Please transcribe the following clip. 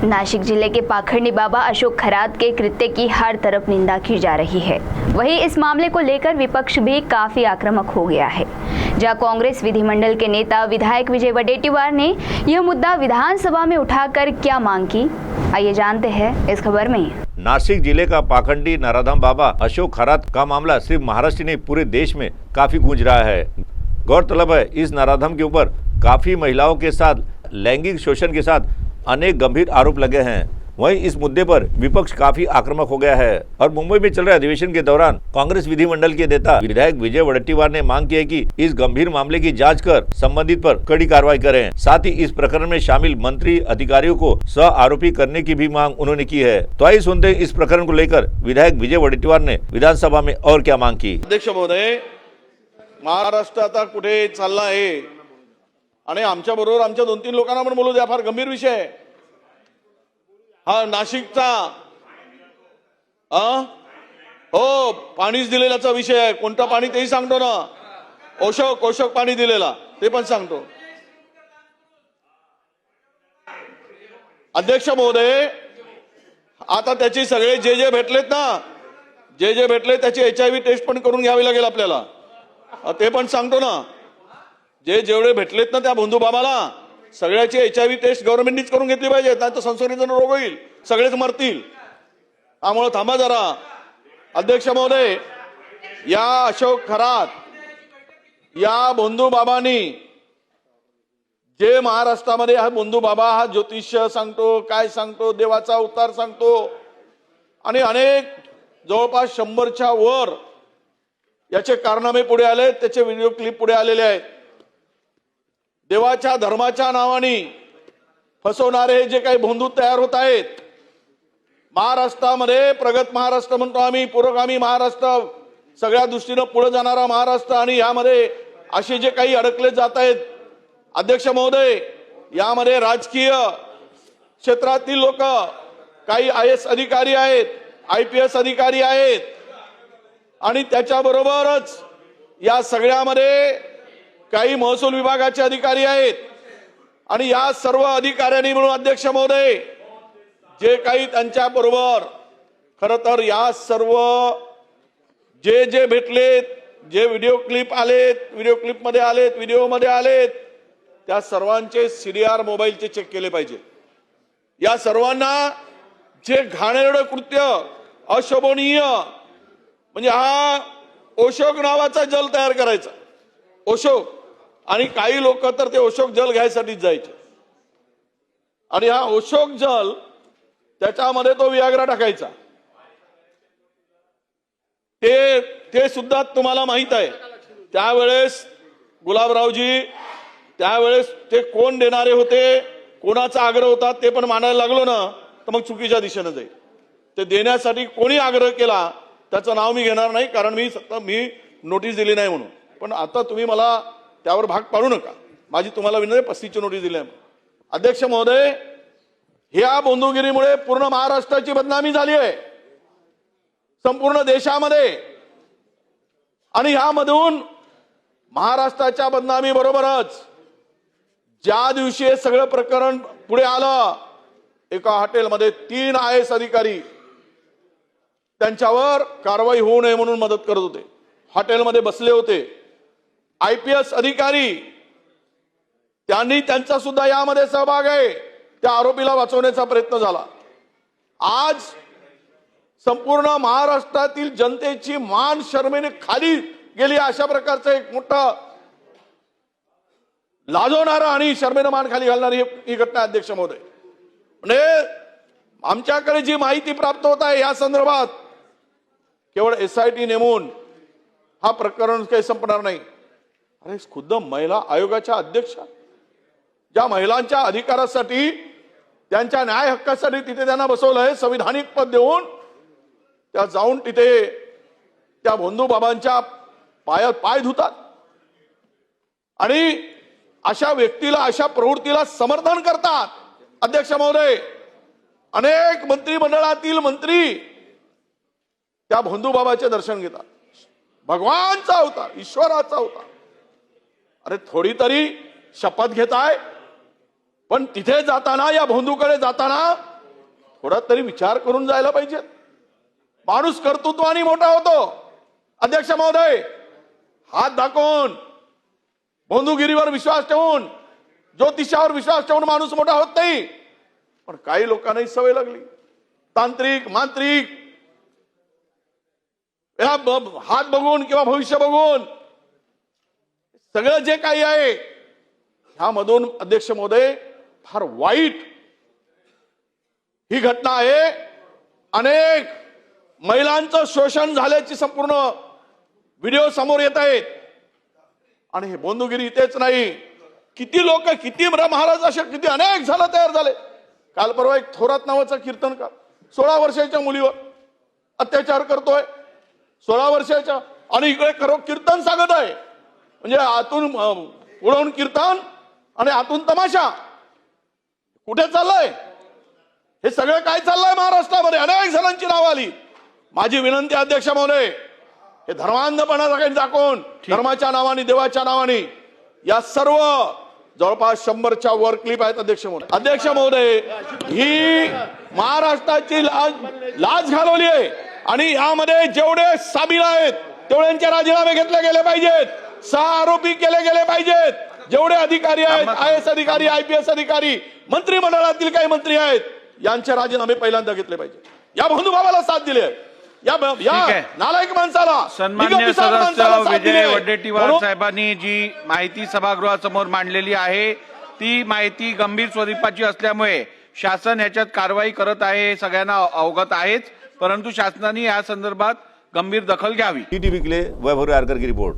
नासिक जिले के पाखंडी बाबा अशोक खरात के कृत्य की हर तरफ निंदा की जा रही है। वहीं इस मामले को लेकर विपक्ष भी काफी आक्रामक हो गया है। जहां कांग्रेस विधिमंडल के नेता विधायक विजय वडेट्टीवार ने यह मुद्दा विधानसभा में उठाकर क्या मांग की, आइए जानते हैं इस खबर में। नासिक जिले का पाखंडी नराधम बाबा अशोक खरात का मामला सिर्फ महाराष्ट्र नहीं पूरे देश में काफी गूंज रहा है। गौरतलब है इस नराधम के ऊपर काफी महिलाओं के साथ लैंगिक शोषण के साथ अनेक गंभीर आरोप लगे हैं। वहीं इस मुद्दे पर विपक्ष काफी आक्रामक हो गया है और मुंबई में चल रहे अधिवेशन के दौरान कांग्रेस विधिमंडल के नेता विधायक विजय वडेट्टीवार ने मांग की है कि इस गंभीर मामले की जांच कर संबंधित पर कड़ी कार्रवाई करें। साथ ही इस प्रकरण में शामिल मंत्री अधिकारियों को सह आरोपी करने की भी मांग उन्होंने की है। तो आइए सुनते हैं इस प्रकरण को लेकर विधायक विजय वडेट्टीवार ने विधानसभा में और क्या मांग की। अध्यक्ष महोदय, महाराष्ट्र आता कुठे चालला आहे आणि आमच्या बरोबर आमच्या 2-3 लोकांना पण बोलू द्या। फार गंभीर विषय आहे हा नाशिकचा। हो, पाणीच दिलेल्याचा विषय आहे। कोणतं पाणी तेही सांगतो ना, ओशोक पाणी दिलेला ते पण सांगतो। अध्यक्ष महोदय, आता त्याची सगळे जे भेटलेत ना, जे भेटले त्याची HIV टेस्ट पण करून घ्यावी लागेल आपल्याला, ते पण सांगतो ना। जेवढे भेटलेत ना त्या बंधू बाबाला सगळ्याची HIV टेस्ट गव्हर्नमेंटनीच करून घेतली पाहिजे, नाही तर संसर्गजन्य रोग होईल, सगळेच मरतील। त्यामुळे थांबा जरा। अध्यक्ष महोदय, या अशोक खरात या बंधू बाबांनी जे महाराष्ट्रामध्ये हा बंधू बाबा हा ज्योतिष्य सांगतो, काय सांगतो, देवाचा अवतार सांगतो आणि अनेक जवळपास 100च्या वर याचे कारनामे पुढे आले, त्याचे व्हिडिओ क्लिप पुढे आलेले आहेत। देवाच्या धर्माच्या नावाने फसवणारे जे काही बंधू तयार होत आहेत महाराष्ट्रामध्ये, प्रगत महाराष्ट्र म्हणतो आम्ही, पुरोगामी महाराष्ट्र, सगळ्या दृष्टीने पुढे जाणारा महाराष्ट्र, आणि यामध्ये असे जे काही अडकले जात आहेत अध्यक्ष महोदय, यामध्ये राजकीय क्षेत्रातील लोक, काही IAS अधिकारी आहेत, IPS अधिकारी आहेत आणि त्याच्याबरोबरच या सगळ्यामध्ये काही महसूल विभागाचे अधिकारी आहेत आणि या सर्व अधिकाऱ्यांनी मिळून अध्यक्ष महोदय जे काही त्यांच्या बरोबर खरं तर या सर्व जे भेटलेत, जे व्हिडिओ क्लिप आलेत, व्हिडिओ क्लिपमध्ये आलेत, व्हिडिओमध्ये आलेत, त्या सर्वांचे CDR मोबाईलचे चेक केले पाहिजे। या सर्वांना जे घाणेरडं कृत्य, अशोभनीय, म्हणजे हा ओशोक नावाचा जल तयार करायचा, ओशोक, आणि काही लोक तर ते ओशोक जल घ्यायसाठी जायचे आणि हा ओशोक जल त्याच्यामध्ये तो वियाग्रा टाकायचा। ते सुद्धा तुम्हाला माहित आहे। त्यावेळेस गुलाबरावजी, त्यावेळेस ते कोण देणारे होते, कोणाचा आग्रह होता ते पण मानायला लागलो ना तर मग चुकीच्या दिशेने जाईल। ते देण्यासाठी कोणी आग्रह केला त्याचं नाव मी घेणार नाही, कारण मी नोटीस दिली नाही म्हणून, पण आता तुम्ही मला त्यावर भाग पाडू नका। माझी तुम्हाला विनंती, 35ची नोटीस दिली आहे। अध्यक्ष महोदय, ह्या बंधुगिरीमुळे पूर्ण महाराष्ट्राची बदनामी झाली आहे, संपूर्ण देशामध्ये, आणि ह्यामधून महाराष्ट्राच्या बदनामी बरोबरच ज्या दिवशी हे सगळं प्रकरण पुढे आलं, एका हॉटेलमध्ये 3 IAS अधिकारी त्यांच्यावर कारवाई होऊ नये म्हणून मदत करत होते, हॉटेलमध्ये बसले होते। IPS अधिकारी, त्यांनी त्यांचा सुद्धा यामध्ये सहभाग आहे, त्या आरोपीला वाचवण्याचा प्रयत्न झाला। आज संपूर्ण महाराष्ट्रातील जनतेची मान शर्मेने खाली गेली, अशा प्रकारचं एक मोठं लाजवणारं आणि शर्मेने मान खाली घालणारी ही घटना अध्यक्ष महोदय। म्हणजे आमच्याकडे जी माहिती प्राप्त होत आहे या संदर्भात, केवळ SIT नेमून हा प्रकरण काही संपणार नाही। अरे खुद्द महिला आयोगाच्या अध्यक्ष, ज्या महिलांच्या अधिकारासाठी, त्यांच्या न्याय हक्कासाठी तिथे त्यांना बसवलंय, संविधानिक पद देऊन त्या जाऊन तिथे त्या बंधू बाबांच्या पायात पाय धुतात आणि अशा व्यक्तीला, अशा प्रवृत्तीला समर्थन करतात। अध्यक्ष महोदय, अनेक मंत्रिमंडळातील मंत्री त्या बंधू बाबाचे दर्शन घेतात, भगवानचा अवतार, ईश्वराचा अवतार। अरे थोडी तरी शपथ घेताय, पण तिथे जाताना, या बंधूकडे जाताना थोडा तरी विचार करून जायला पाहिजे. माणूस कर्तृत्वाने मोठा होतो. अध्यक्ष महोदय, हात दाखवून बंधुगिरीवर विश्वास ठेवून ज्योतिषावर विश्वास ठेवून माणूस मोठा होत नाही. पण काही लोकांनाही सवय लागली, तांत्रिक मांत्रिक हात बघून किंवा भविष्य बघून सगळं जे काही आहे ह्यामधून अध्यक्ष महोदय फार वाईट ही घटना आहे. अनेक महिलांचं शोषण झाल्याची संपूर्ण व्हिडिओ समोर येत आहेत. आणि हे बंधुगिरी इथेच नाही, किती लोक, किती महाराज असे किती अनेक झाला तयार झाले. काल परवा एक थोरात नावाचा कीर्तनकार 16 वर्षाच्या मुलीवर अत्याचार करतोय, 16 वर्षाच्या, आणि इकडे खरो कीर्तन सांगत आहे. म्हणजे आतून उडवून कीर्तन आणि आतून तमाशा. कुठे चाललंय हे सगळं? काय चाललंय महाराष्ट्रामध्ये? अनेक जणांची नाव आली. माझी विनंती अध्यक्ष महोदय, हे धर्मांधपणा दाखवून धर्माच्या नावाने, देवाच्या नावाने या सर्व जवळपास 100च्या वर क्लिप आहेत. अध्यक्ष महोदय, ही महाराष्ट्राची लाज घालवली आहे. आणि यामध्ये जेवढे सामील आहेत तेवढ्यांचे राजीनामे घेतले गेले पाहिजेत. 6 आरोपी केले गेले पाहिजेत. जेवढे अधिकारी आहेत, IAS अधिकारी, IPS अधिकारी, मंत्रिमंडळातील काही मंत्री आहेत, यांचे राजीनामे पहिल्यांदा घेतले पाहिजे. या बंधुभावाला साथ दिली आहे, या नालायक माणसाला, सन्मान्य सदस्य विजय वडेट्टीवार साहेबांनी जी माहिती सभागृहासमोर मांडलेली आहे ती माहिती गंभीर स्वरूपाची असल्यामुळे शासन याच्यात कारवाई करत आहे हे सगळ्यांना अवगत आहेच, परंतु शासनाने या संदर्भात गंभीर दखल घ्यावी. टीटीवी के लिए वैभव रारकर की रिपोर्ट.